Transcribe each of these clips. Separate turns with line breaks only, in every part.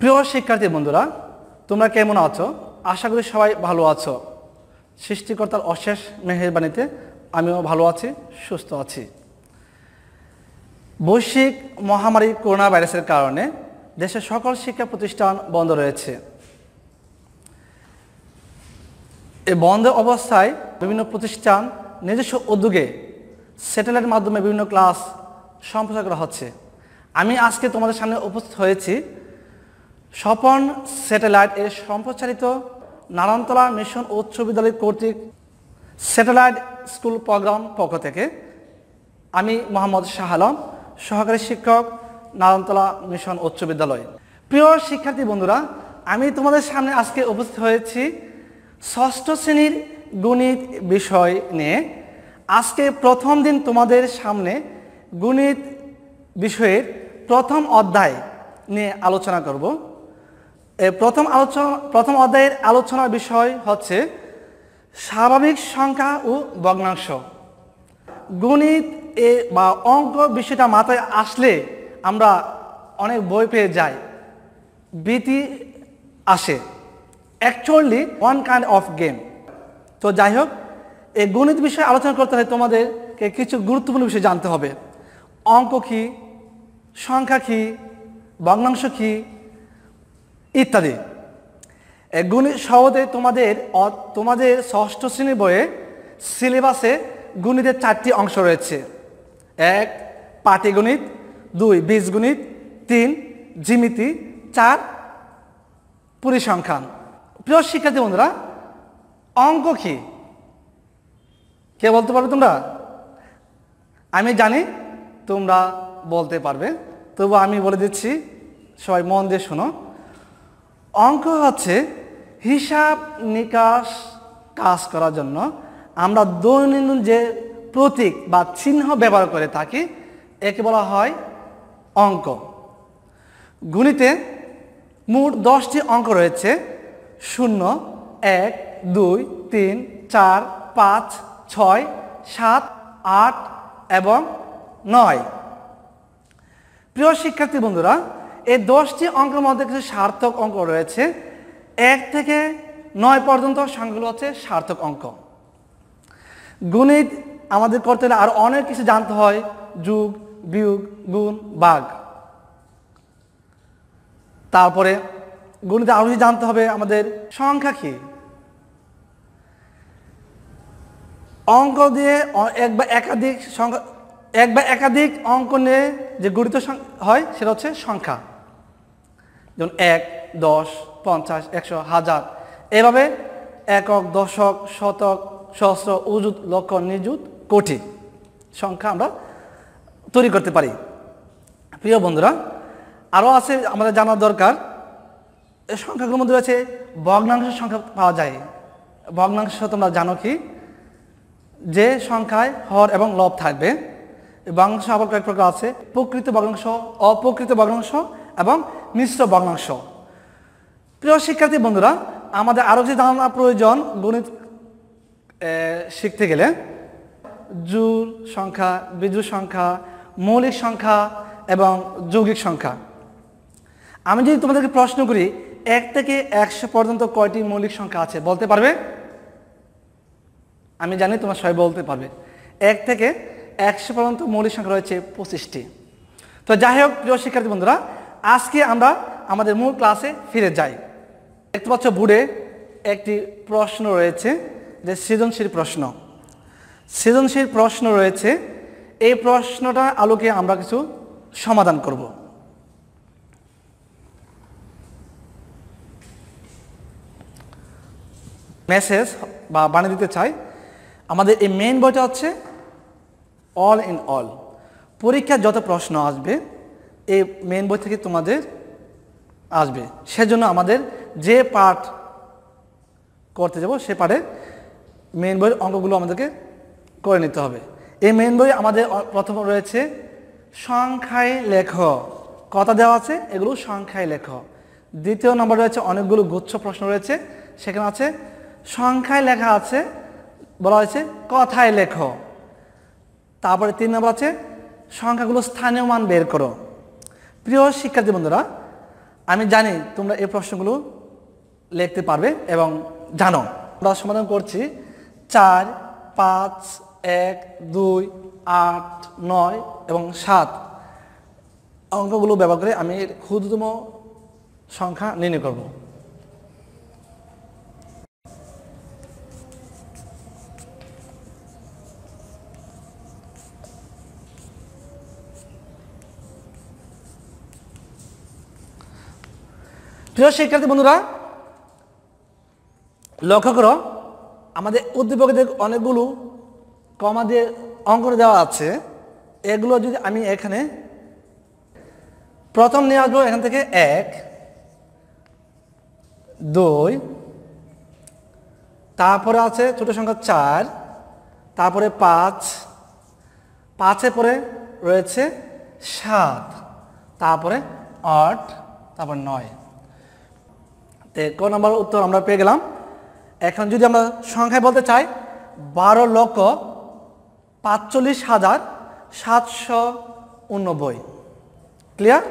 প্রিয় শিক্ষার্থী বন্ধুরা, তোমরা কেমন আছো? আশা করি সবাই ভালো আছো। সৃষ্টিকর্তার অশেষ মেহেরবানিতে আমিও ভালো আছি, সুস্থ আছি। বৈশ্বিক মহামারী করোনা ভাইরাসের কারণে দেশের সকল শিক্ষা প্রতিষ্ঠান বন্ধ রয়েছে। এই বন্ধ অবস্থায় বিভিন্ন প্রতিষ্ঠান নিজস্ব উদ্যোগে স্যাটেলাইটের মাধ্যমে বিভিন্ন ক্লাস সম্প্রচার করা হচ্ছে। আমি আজকে তোমাদের সামনে উপস্থিত হয়েছি স্বপন স্যাটেলাইট এর সম্প্রচারিত নারায়ণতলা মিশন উচ্চ বিদ্যালয় কর্তৃক স্যাটেলাইট স্কুল প্রোগ্রাম পক্ষ থেকে। আমি মোহাম্মদ শাহ আলম, সহকারী শিক্ষক, নারায়ণতলা মিশন উচ্চ বিদ্যালয়। প্রিয় শিক্ষার্থী বন্ধুরা, আমি তোমাদের সামনে আজকে উপস্থিত হয়েছি ষষ্ঠ শ্রেণীর গণিত বিষয় নিয়ে। আজকে প্রথম দিন তোমাদের সামনে গণিত বিষয়ের প্রথম অধ্যায় নিয়ে আলোচনা করব। প্রথম অধ্যায়ের আলোচনার বিষয় হচ্ছে স্বাভাবিক সংখ্যা ও ভগ্নাংশ। গণিত বা অঙ্ক বিষয়টা মাথায় আসলে আমরা অনেক বই পেয়ে যাই, ভীতি আসে। Actually one kind of game. তো যাই হোক, এই গণিত বিষয়ে আলোচনা করতে হলে তোমাদেরকে কিছু গুরুত্বপূর্ণ বিষয় জানতে হবে। অঙ্ক কী, সংখ্যা কী, ভগ্নাংশ কী ইত্যাদি। গণিত সহজে তোমাদের ষষ্ঠ শ্রেণীর বইয়ে সিলেবাসে গণিতের 4টি অংশ রয়েছে। 1 পাটিগণিত, 2 বীজগণিত, 3 জ্যামিতি, 4 পরিসংখ্যান। প্রিয় শিক্ষার্থী বন্ধুরা, অঙ্ক কি কে বলতে পারবে তোমরা? আমি জানি তোমরা বলতে পারবে, তবু আমি বলে দিচ্ছি, সবাই মন দিয়ে শোনো। অঙ্ক হচ্ছে হিসাব নিকাশ কাজ করার জন্য আমরা দৈনন্দিন যে প্রতীক বা চিহ্ন ব্যবহার করে থাকি, একে বলা হয় অঙ্ক। গণিতে মোট 10টি অঙ্ক রয়েছে: 0, 1, 2, 3, 4, 5, 6, 7, 8 এবং 9। প্রিয় শিক্ষার্থী বন্ধুরা, এই 10টি অঙ্কের মধ্যে কিছু সার্থক অঙ্ক রয়েছে। 1 থেকে 9 পর্যন্ত সংখ্যাগুলো হচ্ছে সার্থক অঙ্ক। গণিত আমাদের করতে হলে আর অনেক কিছু জানতে হয়: যোগ, বিয়োগ, গুণ, ভাগ। তারপরে গণিতে আরও কিছু জানতে হবে আমাদের সংখ্যা কি। অঙ্ক দিয়ে এক বা একাধিক অঙ্ক নিয়ে যে গঠিত হয় সেটা হচ্ছে সংখ্যা। যেমন 1, 10, 50, 100, 1000, এভাবে একক, দশক, শতক, সহস্র, অযুত, লক্ষ, নিযুত, কোটি সংখ্যা আমরা তৈরি করতে পারি। প্রিয় বন্ধুরা, আরও আছে আমাদের জানার দরকার, এই সংখ্যাগুলোর মধ্যে রয়েছে ভগ্নাংশ সংখ্যা পাওয়া যায়। ভগ্নাংশ তোমরা জানো কি? যে সংখ্যায় হর এবং লব থাকবে। ভগ্নাংশ আবার কয়েক প্রকার আছে: প্রকৃত ভগ্নাংশ, অপ্রকৃত ভগ্নাংশ এবং মিশ্র ভগ্নাংশ। প্রিয় শিক্ষার্থী বন্ধুরা, আমাদের আরও যে জানা প্রয়োজন গণিত শিখতে গেলে: জোড় সংখ্যা, বিজোড় সংখ্যা, মৌলিক সংখ্যা এবং যৌগিক সংখ্যা। আমি যদি তোমাদেরকে প্রশ্ন করি 1 থেকে 100 পর্যন্ত কয়টি মৌলিক সংখ্যা আছে, বলতে পারবে? আমি জানি তোমরা সবাই বলতে পারবে। 1 থেকে 100 পর্যন্ত মৌলিক সংখ্যা রয়েছে 25টি। তো যাই হোক, প্রিয় শিক্ষার্থী বন্ধুরা, আজকে আমরা আমাদের মূল ক্লাসে ফিরে যাই। দেখতে পাচ্ছ বোর্ডে একটি প্রশ্ন রয়েছে, যে সৃজনশীল প্রশ্ন। সৃজনশীল প্রশ্ন রয়েছে, এই প্রশ্নটা আলোকে আমরা কিছু সমাধান করব। মেসেজ বা বানিয়ে দিতে চাই, আমাদের এই মেইন বইটা হচ্ছে অল ইন অল। পরীক্ষার যত প্রশ্ন আসবে এই মেইন বই থেকে তোমাদের আসবে। সেজন্য আমাদের যে পার্ট করতে যাব সে পার্টে মেইন বইয়ের অঙ্কগুলো আমাদেরকে করে নিতে হবে। এই মেইন বই আমাদের প্রথম রয়েছে সংখ্যায় লেখ, কথা দেওয়া আছে, এগুলো সংখ্যায় লেখ। দ্বিতীয় নম্বর রয়েছে অনেকগুলো গুচ্ছ প্রশ্ন রয়েছে, সেখানে আছে সংখ্যায় লেখা আছে, বলা হয়েছে কথায় লেখ। তারপরে 3 নম্বর আছে সংখ্যাগুলো স্থানীয় মান বের করো। প্রিয় শিক্ষার্থী বন্ধুরা, আমি জানি তোমরা এই প্রশ্নগুলো লিখতে পারবে এবং জানো। আমরা সমাধান করছি 4, 5, 1, 2, 8, 9 এবং 7 অঙ্কগুলো ব্যবহার করে আমি এর ক্ষুদ্রতম সংখ্যা নির্ণয় করব। প্রিয় শিক্ষার্থী বন্ধুরা, লক্ষ্য করো আমাদের উদ্দীপকের অনেকগুলো কমা দিয়ে অঙ্ক দেওয়া আছে। এগুলো যদি আমি এখানে প্রথম নিয়ে আসবো, এখান থেকে 1, 2, তারপরে আছে ছোট সংখ্যা 4, তারপরে 5, 5-এ পরে রয়েছে 7, তারপরে 8, তারপর 9। ক নম্বর উত্তর আমরা পেয়ে গেলাম। এখন যদি আমরা সংখ্যায় বলতে চাই 12,45,789। ক্লিয়ার?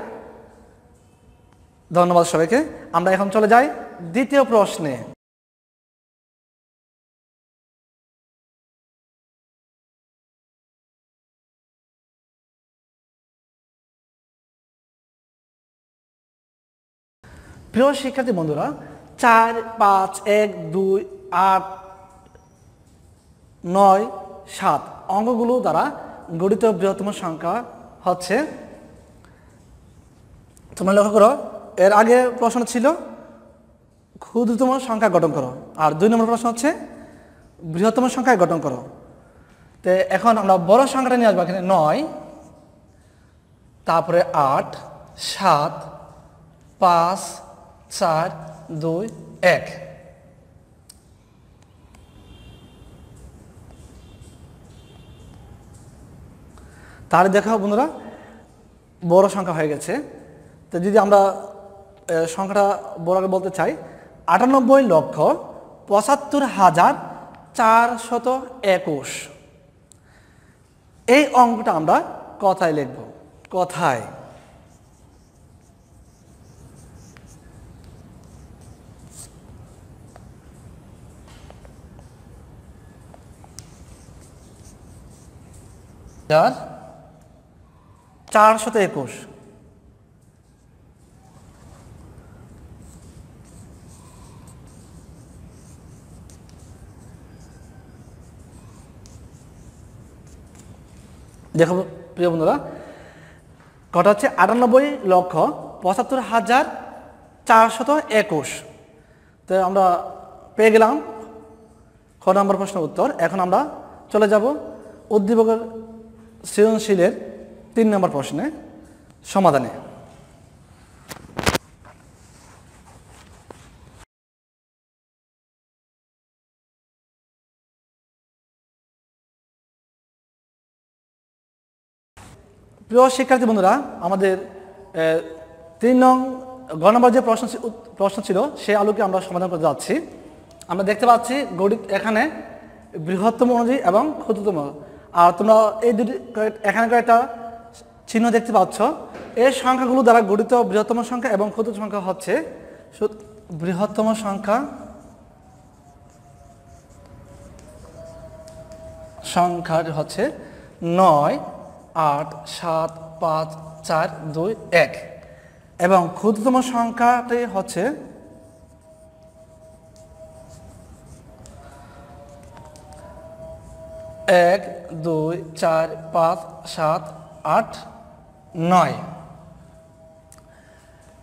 ধন্যবাদ সবাইকে। আমরা এখন চলে যাই দ্বিতীয় প্রশ্নে। প্রিয় শিক্ষার্থী বন্ধুরা, 4, 5, 1, 2, 8, 9, 7 অঙ্কগুলো দ্বারা গঠিত বৃহত্তম সংখ্যা হচ্ছে, তোমরা লক্ষ্য করো এর আগে প্রশ্ন ছিল ক্ষুদ্রতম সংখ্যা গঠন করো, আর 2 নম্বর প্রশ্ন হচ্ছে বৃহত্তম সংখ্যা গঠন করো। তো এখন আমরা বড় সংখ্যাটা নিয়ে আসবো এখানে 9, তারপরে 8, 7, 5, 4, 2, 1। তাহলে দেখো বন্ধুরা বড় সংখ্যা হয়ে গেছে। তো যদি আমরা সংখ্যাটা বড় করে বলতে চাই 98,75,421। এই অঙ্কটা আমরা কথায় লিখব। কথায় আর 421। দেখো প্রিয় বন্ধুরা, কটা হচ্ছে 98,75,421। তো আমরা পেয়ে গেলাম খ নম্বর প্রশ্নের উত্তর। এখন আমরা চলে যাব উদ্দীপকের সৃজনশীলের 3 নম্বর প্রশ্নে সমাধানে। প্রিয় শিক্ষার্থী বন্ধুরা, আমাদের 3 নং গ নম্বর যে প্রশ্ন ছিল সেই আলোকে আমরা সমাধান করতে যাচ্ছি। আমরা দেখতে পাচ্ছি গণিত এখানে বৃহত্তম অনুযায়ী এবং ক্ষুদ্রতম, আর তোমরা এই দুটি এখানে একটা চিহ্ন দেখতে পাচ্ছ। এই সংখ্যাগুলো দ্বারা গঠিত বৃহত্তম সংখ্যা এবং ক্ষুদ্রতম সংখ্যা হচ্ছে, বৃহত্তম সংখ্যাটি হচ্ছে 9, 8, 7, 5, 4, 2, 1 এবং ক্ষুদ্রতম সংখ্যাটি হচ্ছে 1, 2, 4, 5, 7, 8, 9।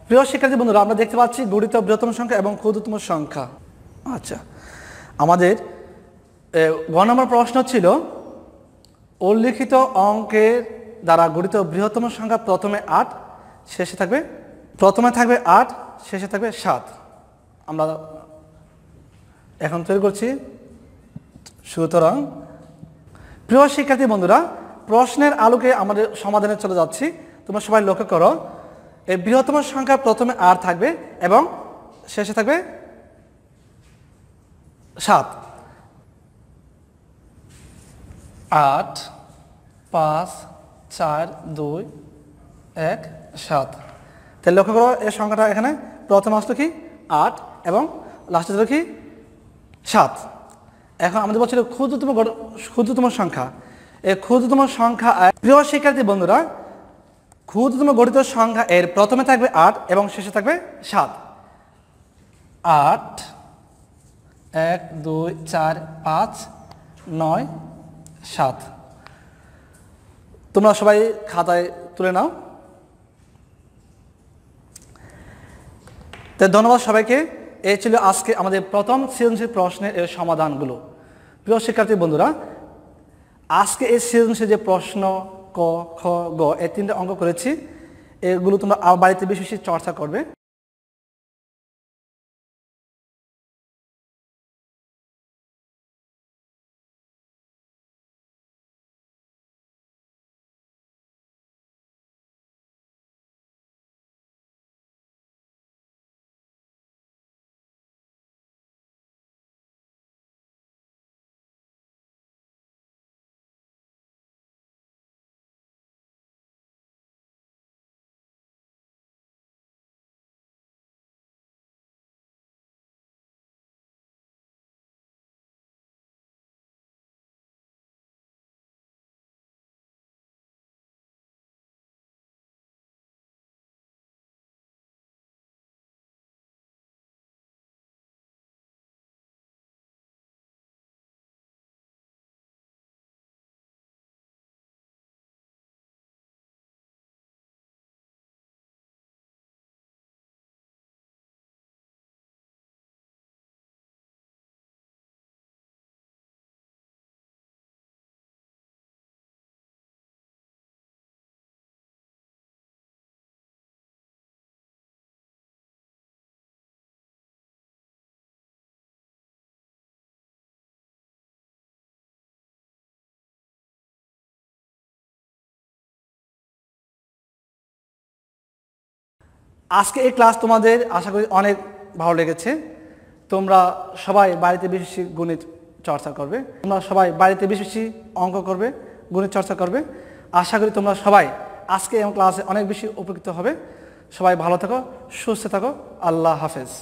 প্রিয় শিক্ষার্থী বন্ধুরা, আমরা দেখতে পাচ্ছি গঠিত বৃহত্তম সংখ্যা এবং ক্ষুদ্রতম সংখ্যা। আচ্ছা, আমাদের গ নম্বর প্রশ্ন ছিল উল্লিখিত অঙ্কের দ্বারা গঠিত বৃহত্তম সংখ্যা প্রথমে 8, শেষে থাকবে 8, শেষে থাকবে 7। আমরা এখন তৈরি করছি। সুতরাং প্রিয় শিক্ষার্থী বন্ধুরা, প্রশ্নের আলোকে আমাদের সমাধানে চলে যাচ্ছি। তোমরা সবাই লক্ষ্য করো, এই বৃহত্তম সংখ্যা প্রথমে 8 থাকবে এবং শেষে থাকবে 7। 8, 5, 4, 2, 1, 7। তাহলে লক্ষ্য করো এই সংখ্যাটা এখানে প্রথম আসলো কি 8 এবং লাস্টে ছিল কি 7। এখন আমাদের বলছিল ক্ষুদ্রতম সংখ্যা। এই ক্ষুদ্রতম সংখ্যা, প্রিয় শিক্ষার্থী বন্ধুরা, ক্ষুদ্রতম গঠিত সংখ্যা এর প্রথমে থাকবে 8 এবং শেষে থাকবে 7। 8 1 2 4 5 9 7। তোমরা সবাই খাতায় তুলে নাও। তো ধন্যবাদ সবাইকে। এই ছিল আজকে আমাদের প্রথম সৃজনশীল প্রশ্নের এর সমাধানগুলো। প্রিয় শিক্ষার্থী বন্ধুরা, আজকে এই সৃজনশীল যে প্রশ্ন ক খ গ এই 3টে অঙ্ক করেছি, এগুলো তোমরা বাড়িতে বেশি বেশি চর্চা করবে। আজকে এই ক্লাস তোমাদের আশা করি অনেক ভালো লেগেছে। তোমরা সবাই বাড়িতে বেশি বেশি গণিত চর্চা করবে, তোমরা সবাই বাড়িতে বেশি বেশি অঙ্ক করবে, গণিত চর্চা করবে। আশা করি তোমরা সবাই আজকে এই ক্লাসে অনেক বেশি উপকৃত হবে। সবাই ভালো থাকো, সুস্থ থাকো। আল্লাহ হাফেজ।